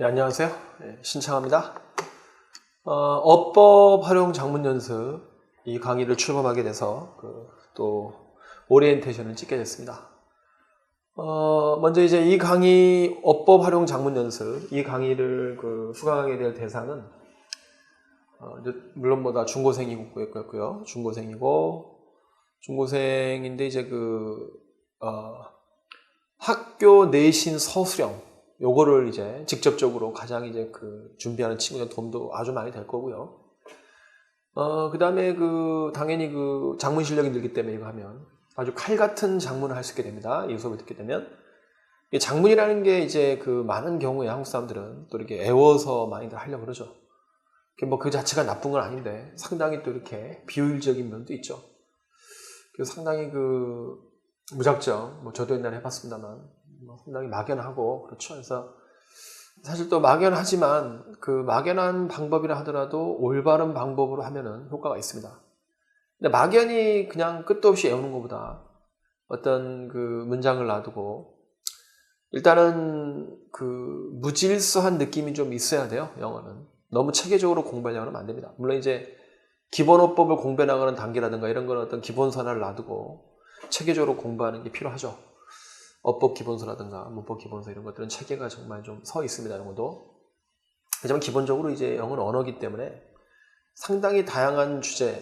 네, 안녕하세요. 네, 신창합니다. 어법 활용 장문 연습 이 강의를 출범하게 돼서 또 오리엔테이션을 찍게 됐습니다. 먼저 이제 이 강의 어법 활용 장문 연습 이 강의를 수강하게 될 대상은 물론 뭐 다 중고생이고요. 중고생인데 이제 학교 내신 서술형 요거를 이제 직접적으로 가장 이제 준비하는 친구들 도움도 아주 많이 될 거고요. 그 다음에 당연히 장문 실력이 늘기 때문에 이거 하면 아주 칼 같은 장문을 할 수 있게 됩니다. 이 수업을 듣게 되면. 장문이라는 게 이제 많은 경우에 한국 사람들은 또 이렇게 애워서 많이들 하려고 그러죠. 뭐 그 자체가 나쁜 건 아닌데 상당히 또 이렇게 비효율적인 면도 있죠. 그래서 상당히 무작정, 뭐 저도 옛날에 해봤습니다만, 상당히 막연하고, 그렇죠. 그래서 사실 또 막연하지만 막연한 방법이라 하더라도 올바른 방법으로 하면은 효과가 있습니다. 근데 막연히 그냥 끝도 없이 외우는 것보다 어떤 문장을 놔두고 일단은 무질서한 느낌이 좀 있어야 돼요. 영어는. 너무 체계적으로 공부하려고 하면 안 됩니다. 물론 이제 기본어법을 공부해 나가는 단계라든가 이런 건 어떤 기본선을 놔두고 체계적으로 공부하는 게 필요하죠. 어법 기본서라든가 문법 기본서 이런 것들은 체계가 정말 좀 서 있습니다. 영어도. 하지만 기본적으로 이제 영어는 언어이기 때문에 상당히 다양한 주제,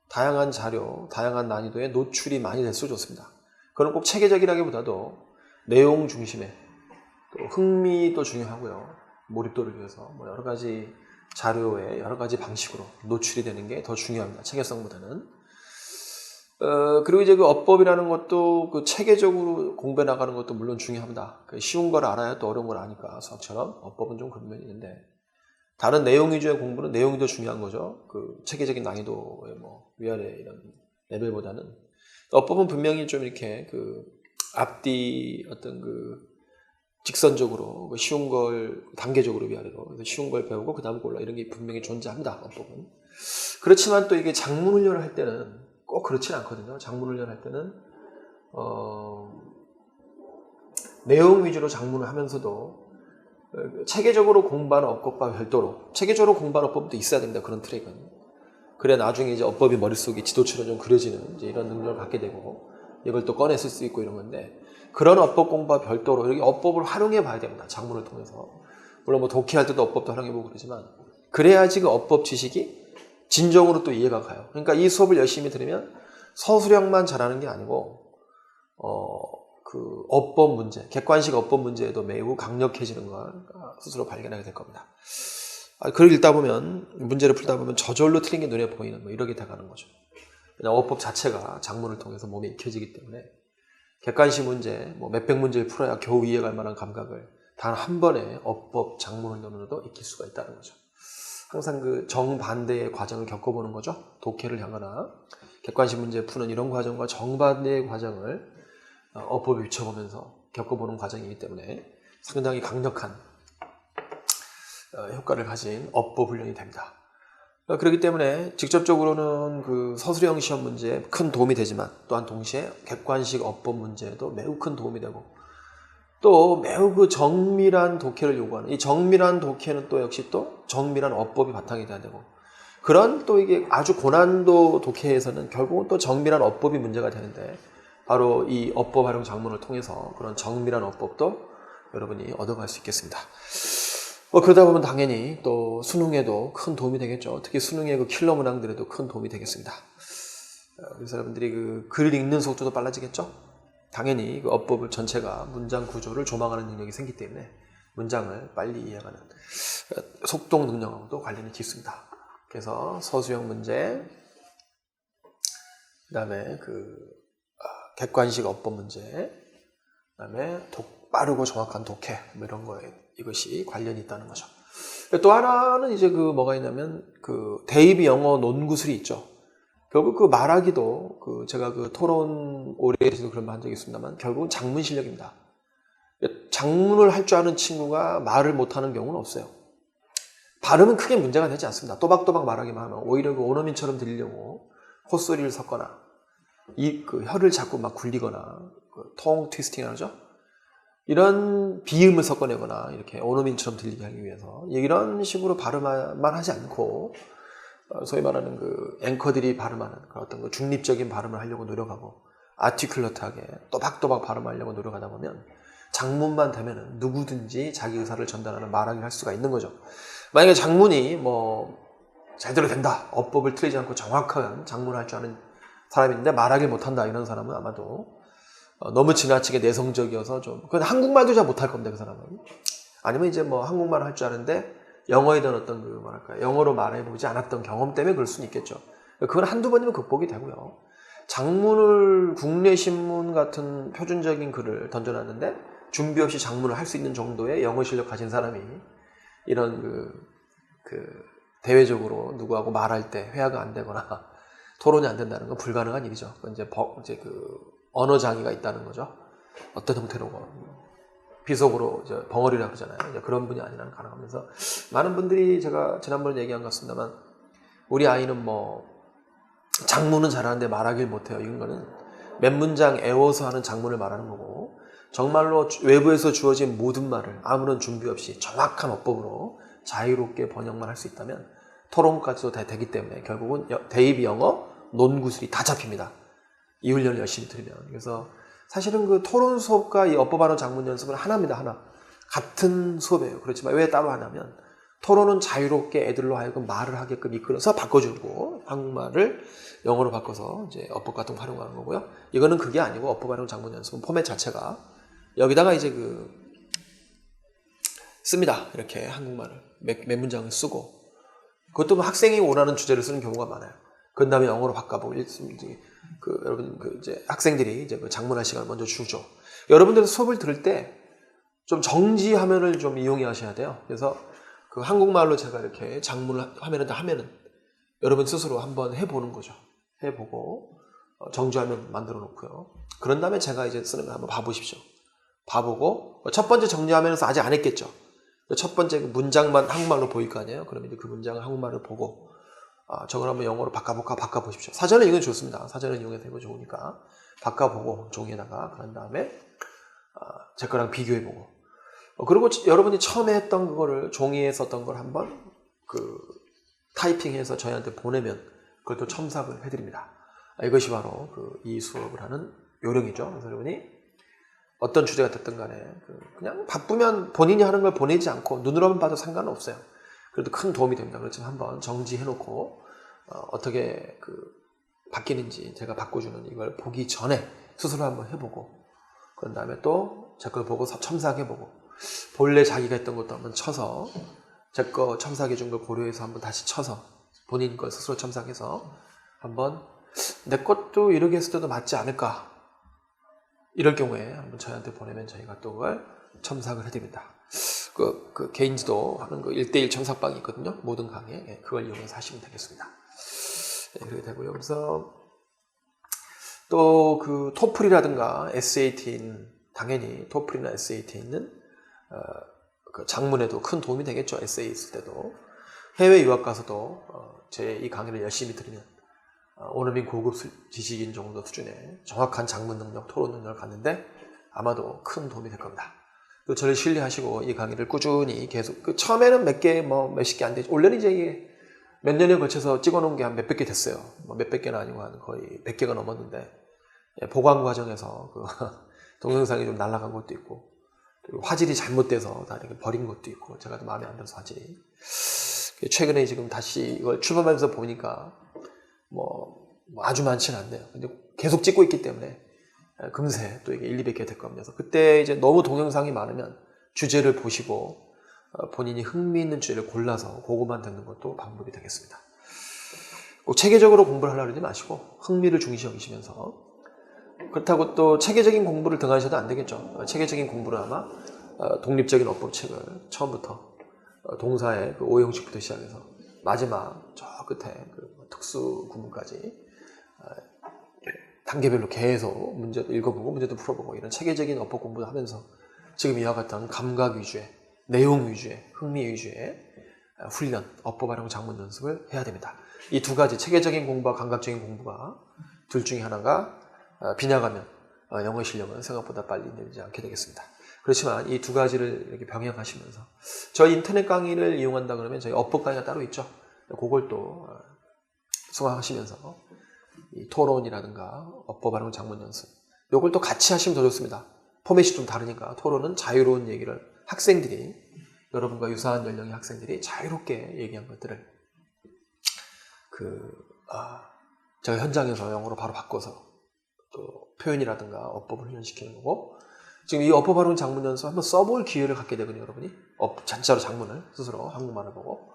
다양한 자료, 다양한 난이도의 노출이 많이 될수록 좋습니다. 그건 꼭 체계적이라기보다도 내용 중심의 또 흥미도 중요하고요. 몰입도를 위해서 뭐 여러 가지 자료의 여러 가지 방식으로 노출이 되는 게 더 중요합니다. 체계성보다는. 그리고 이제 어법이라는 것도 체계적으로 공부해 나가는 것도 물론 중요합니다. 쉬운 걸 알아야 또 어려운 걸 아니까 수학처럼 어법은 좀 그런 면이 있는데 다른 내용 위주의 공부는 내용이 더 중요한 거죠. 체계적인 난이도의 위아래 이런 레벨보다는 어법은 분명히 좀 이렇게 앞뒤 어떤 직선적으로 쉬운 걸 단계적으로 위아래로 그래서 쉬운 걸 배우고 그 다음 골라 이런 게 분명히 존재합니다. 어법은. 그렇지만 또 이게 장문 훈련을 할 때는 꼭 그렇진 않거든요. 장문 훈련할 때는 내용 위주로 장문을 하면서도 체계적으로 공부하는 어법과 별도로 체계적으로 공부하는 어법도 있어야 됩니다. 그런 트랙은. 그래야 나중에 이제 어법이 머릿속에 지도처럼 좀 그려지는 이제 이런 능력을 갖게 되고 이걸 또 꺼내 쓸 수 있고 이런 건데 그런 어법 공부와 별도로 이렇게 어법을 활용해 봐야 됩니다. 장문을 통해서. 물론 독해할 때도 어법도 활용해 보고 그러지만 그래야지 어법 지식이 진정으로 또 이해가 가요. 그러니까 이 수업을 열심히 들으면 서술형만 잘하는 게 아니고 어법 문제, 객관식 어법 문제에도 매우 강력해지는 걸 스스로 발견하게 될 겁니다. 그걸 읽다 보면 문제를 풀다 보면 저절로 틀린 게 눈에 보이는 이렇게 돼가는 거죠. 그냥 어법 자체가 장문을 통해서 몸에 익혀지기 때문에 객관식 문제, 몇백 문제를 풀어야 겨우 이해갈 만한 감각을 단 한 번에 어법 장문 훈련으로도 익힐 수가 있다는 거죠. 항상 정반대의 과정을 겪어보는 거죠. 독해를 향하나 객관식 문제 푸는 이런 과정과 정반대의 과정을 어법에 비춰보면서 겪어보는 과정이기 때문에 상당히 강력한 효과를 가진 어법 훈련이 됩니다. 그렇기 때문에 직접적으로는 서술형 시험 문제에 큰 도움이 되지만 또한 동시에 객관식 어법 문제에도 매우 큰 도움이 되고 또 매우 정밀한 독해를 요구하는 이 정밀한 독해는 또 역시 또 정밀한 어법이 바탕이 돼야 되고 그런 또 이게 아주 고난도 독해에서는 결국은 또 정밀한 어법이 문제가 되는데 바로 이 어법 활용 장문을 통해서 그런 정밀한 어법도 여러분이 얻어갈 수 있겠습니다. 그러다 보면 당연히 또 수능에도 큰 도움이 되겠죠. 특히 수능의 킬러 문항들에도 큰 도움이 되겠습니다. 그래서 여러분들이 글을 읽는 속도도 빨라지겠죠. 당연히 어법을 전체가 문장 구조를 조망하는 능력이 생기기 때문에 문장을 빨리 이해하는 속독 능력하고도 관련이 깊습니다. 그래서 서술형 문제, 그 다음에 객관식 어법 문제, 그 다음에 빠르고 정확한 독해 이런 거에 이것이 관련이 있다는 거죠. 또 하나는 이제 뭐가 있냐면 대입 영어 논구술이 있죠. 결국 말하기도 제가 토론 오래에서도 그런 말 한 적이 있습니다만 결국은 장문 실력입니다. 장문을 할 줄 아는 친구가 말을 못하는 경우는 없어요. 발음은 크게 문제가 되지 않습니다. 또박또박 말하기만 하면 오히려 원어민처럼 들리려고 콧소리를 섞거나 혀를 자꾸 막 굴리거나 통 트위스팅 하죠. 이런 비음을 섞어내거나 이렇게 원어민처럼 들리게 하기 위해서 이런 식으로 발음만 하지 않고 소위 말하는 그 앵커들이 발음하는 그런 어떤 그 중립적인 발음을 하려고 노력하고 아티큘러트하게 또박또박 발음하려고 노력하다 보면 장문만 되면은 누구든지 자기 의사를 전달하는 말하기를 할 수가 있는 거죠. 만약에 장문이 뭐 제대로 된다, 어법을 틀리지 않고 정확한 장문을 할 줄 아는 사람인데 말하기 못한다 이런 사람은 아마도 너무 지나치게 내성적이어서 좀 그건 한국말도 잘 못할 겁니다 그 사람은. 아니면 이제 뭐 한국말을 할 줄 아는데 영어에 대한 어떤 그 뭐랄까 영어로 말해보지 않았던 경험 때문에 그럴 수는 있겠죠. 그건 한두 번이면 극복이 되고요. 장문을 국내 신문 같은 표준적인 글을 던져놨는데 준비 없이 장문을 할 수 있는 정도의 영어 실력 가진 사람이 이런 대외적으로 누구하고 말할 때 회화가 안 되거나 토론이 안 된다는 건 불가능한 일이죠. 이제 언어 장애가 있다는 거죠. 어떤 형태로 비속어로 벙어리라고 그러잖아요. 이제 그런 분이 아니라는 가능하면서 많은 분들이 제가 지난번에 얘기한 것 같습니다만 우리 아이는 뭐 장문은 잘하는데 말하길 못해요. 이런 거는 몇 문장 애워서 하는 장문을 말하는 거고 정말로 외부에서 주어진 모든 말을 아무런 준비 없이 정확한 어법으로 자유롭게 번역만 할 수 있다면 토론까지도 다 되기 때문에 결국은 대입 영어, 논구술이 다 잡힙니다. 이 훈련을 열심히 들으면. 그래서 사실은 그 토론 수업과 이 어법 발음 장문 연습은 하나입니다. 하나. 같은 수업이에요. 그렇지만 왜 따로 하냐면 토론은 자유롭게 애들로 하여금 말을 하게끔 이끌어서 바꿔주고 한국말을 영어로 바꿔서 이제 어법 같은 거 활용하는 거고요. 이거는 그게 아니고 어법 발음 장문 연습은 포맷 자체가 여기다가 이제 씁니다. 이렇게 한국말을 몇 문장을 쓰고 그것도 뭐 학생이 원하는 주제를 쓰는 경우가 많아요. 그 다음에 영어로 바꿔보고 여러분 이제 학생들이 이제 장문할 시간을 먼저 주죠. 여러분들은 수업을 들을 때 좀 정지 화면을 좀 이용하셔야 돼요. 그래서 그 한국말로 제가 이렇게 장문을 하면은 여러분 스스로 한번 해보는 거죠. 해보고 정지 화면 만들어 놓고요. 그런 다음에 제가 이제 쓰는 거 한번 봐보십시오. 봐보고 첫 번째 정지 화면에서 아직 안 했겠죠. 첫 번째 문장만 한국말로 보일 거 아니에요. 그러면 이제 그 문장을 한국말로 보고 저걸 한번 영어로 바꿔보십시오. 사전을 이용해 좋습니다. 사전을 이용해서 해도 좋으니까 바꿔보고 종이에다가 그런 다음에 제 거랑 비교해보고 그리고 여러분이 처음에 했던 그거를 종이에 썼던 걸 한번 타이핑해서 저희한테 보내면 그걸 또 첨삭을 해드립니다. 이것이 바로 이 수업을 하는 요령이죠. 그래서 여러분이 어떤 주제가 됐든 간에 그냥 바쁘면 본인이 하는 걸 보내지 않고 눈으로만 봐도 상관은 없어요. 그래도 큰 도움이 됩니다. 그렇지만 한번 정지해놓고 어떻게 바뀌는지 제가 바꿔주는 이걸 보기 전에 스스로 한번 해보고 그런 다음에 또 제 걸 보고 첨삭해보고 본래 자기가 했던 것도 한번 쳐서 제 거 첨삭해준 걸 고려해서 한번 다시 쳐서 본인 걸 스스로 첨삭해서 한번 내 것도 이렇게 했을 때도 맞지 않을까 이럴 경우에 한번 저희한테 보내면 저희가 또 그걸 첨삭을 해드립니다. 개인지도 하는 1:1 첨삭방이 있거든요. 모든 강의에 그걸 이용해서 하시면 되겠습니다. 네, 그렇게 되고요. 그래서 또 토플이라든가 SAT는 당연히 토플이나 SAT는 장문에도 큰 도움이 되겠죠. 에세이 있을 때도 해외 유학 가서도 제 이 강의를 열심히 들으면 원어민 고급 지식인 정도 수준의 정확한 장문 능력, 토론 능력을 갖는데 아마도 큰 도움이 될 겁니다. 또 저를 신뢰하시고 이 강의를 꾸준히 계속 처음에는 몇십 개 안 되죠. 원래는 이제 이게 몇 년에 걸쳐서 찍어놓은 게 한 몇백 개 됐어요. 몇백 개는 아니고 한 거의 100개가 넘었는데 보관 과정에서 동영상이 좀 날아간 것도 있고 그리고 화질이 잘못돼서 다 이렇게 버린 것도 있고 제가 좀 마음에 안 들어서 화질이 최근에 지금 다시 이걸 출범하면서 보니까 아주 많지는 않네요. 근데 계속 찍고 있기 때문에 금세 또 이게 1,200개 될 겁니다. 그래서 그때 이제 너무 동영상이 많으면 주제를 보시고 본인이 흥미있는 주제를 골라서 그것만 듣는 것도 방법이 되겠습니다. 꼭 체계적으로 공부를 하려고 하지 마시고 흥미를 중시 여기시면서 그렇다고 또 체계적인 공부를 등하셔도 안 되겠죠. 체계적인 공부는 아마 독립적인 어법책을 처음부터 동사의 오형식부터 시작해서 마지막 저 끝에 특수 구문까지 단계별로 계속 문제도 읽어보고 문제도 풀어보고 이런 체계적인 어법 공부를 하면서 지금 이와 같은 감각 위주의 내용 위주의 흥미 위주의 훈련, 어법 활용 장문 연습을 해야 됩니다. 이 두 가지 체계적인 공부와 감각적인 공부가 둘 중에 하나가 빗나가면 영어 실력은 생각보다 빨리 늘지 않게 되겠습니다. 그렇지만 이 두 가지를 이렇게 병행하시면서 저희 인터넷 강의를 이용한다 그러면 저희 어법 강의가 따로 있죠. 그걸 또 수강하시면서 이 토론이라든가 어법 활용 장문 연습 요걸 또 같이 하시면 더 좋습니다. 포맷이 좀 다르니까 토론은 자유로운 얘기를 학생들이 여러분과 유사한 연령의 학생들이 자유롭게 얘기한 것들을 제가 현장에서 영어로 바로 바꿔서 또 표현이라든가 어법을 훈련시키는 거고 지금 이 어법 활용 장문 연습 한번 써볼 기회를 갖게 되거든요, 여러분이. 진짜로 장문을 스스로 한국말을 보고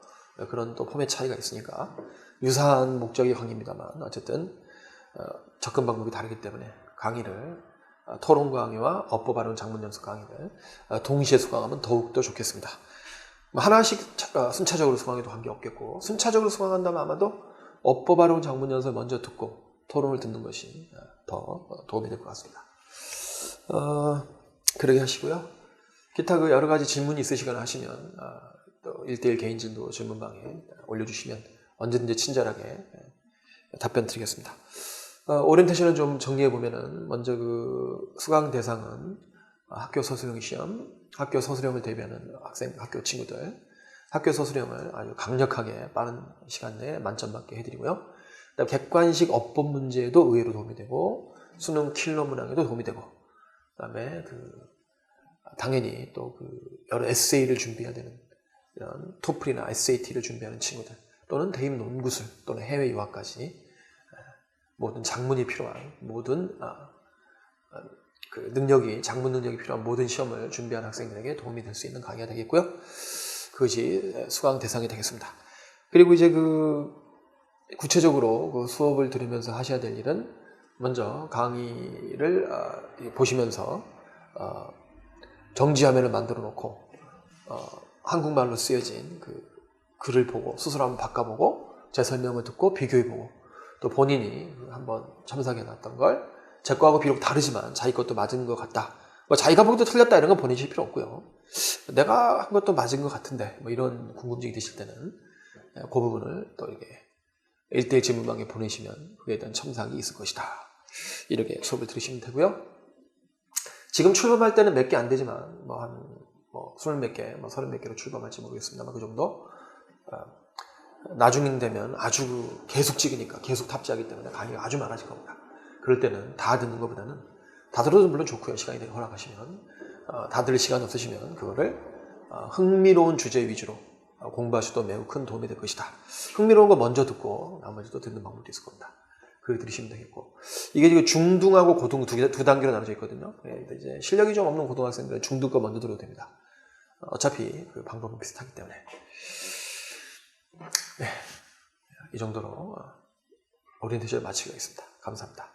그런 또 포맷 차이가 있으니까 유사한 목적의 강의입니다만 어쨌든 접근 방법이 다르기 때문에 강의를 토론 강의와 어법 활용 장문 연습 강의를 동시에 수강하면 더욱더 좋겠습니다. 하나씩 순차적으로 수강해도 관계없겠고 순차적으로 수강한다면 아마도 어법 활용 장문 연습을 먼저 듣고 토론을 듣는 것이 더 도움이 될 것 같습니다. 그러게 하시고요. 기타 그 여러 가지 질문이 있으시거나 하시면 또 1대1 개인 진도 질문방에 올려주시면 언제든지 친절하게 답변 드리겠습니다. 오리엔테이션을 좀 정리해 보면은 먼저 그 수강 대상은 학교 서술형 시험, 학교 서술형을 대비하는 학교 친구들, 학교 서술형을 아주 강력하게 빠른 시간 내에 만점 받게 해드리고요. 그다음 객관식 어법 문제에도 의외로 도움이 되고 수능 킬러 문항에도 도움이 되고 그다음에 당연히 또 여러 에세이를 준비해야 되는 이런 토플이나 SAT를 준비하는 친구들 또는 대입 논구술 또는 해외 유학까지 모든 장문이 필요한 모든 장문 능력이 필요한 모든 시험을 준비하는 학생들에게 도움이 될 수 있는 강의가 되겠고요. 그것이 수강 대상이 되겠습니다. 그리고 이제 구체적으로 수업을 들으면서 하셔야 될 일은 먼저 강의를 보시면서 정지 화면을 만들어 놓고 한국말로 쓰여진 글을 보고 스스로 한번 바꿔보고 제 설명을 듣고 비교해보고 또 본인이 한번 첨삭해 놨던 걸 제 거하고 비록 다르지만 자기 것도 맞은 것 같다. 자기가 보기도 틀렸다 이런 거 보내실 필요 없고요. 내가 한 것도 맞은 것 같은데 이런 궁금증이 드실 때는 그 부분을 또 이렇게 1대1 질문방에 보내시면 그에 대한 첨삭이 있을 것이다. 이렇게 수업을 들으시면 되고요. 지금 출범할 때는 몇 개 안 되지만 한 20몇 개, 30몇 개로 출범할지 모르겠습니다만 그 정도 나중 되면 아주 계속 찍으니까 계속 탑재하기 때문에 강의가 아주 많아질 겁니다. 그럴 때는 다 듣는 것보다는 다 들어도 물론 좋고요. 시간이 되게 허락하시면 다 들을 시간 없으시면 그거를 흥미로운 주제 위주로 공부하셔도 매우 큰 도움이 될 것이다. 흥미로운 거 먼저 듣고 나머지 또 듣는 방법도 있을 겁니다. 그렇게 들으시면 되겠고 이게 지금 중등하고 고등 두 단계로 나눠져 있거든요. 이제 실력이 좀 없는 고등학생들은 중등 거 먼저 들어도 됩니다. 어차피 그 방법은 비슷하기 때문에 이 정도로 오리엔테이션을 마치겠습니다. 감사합니다.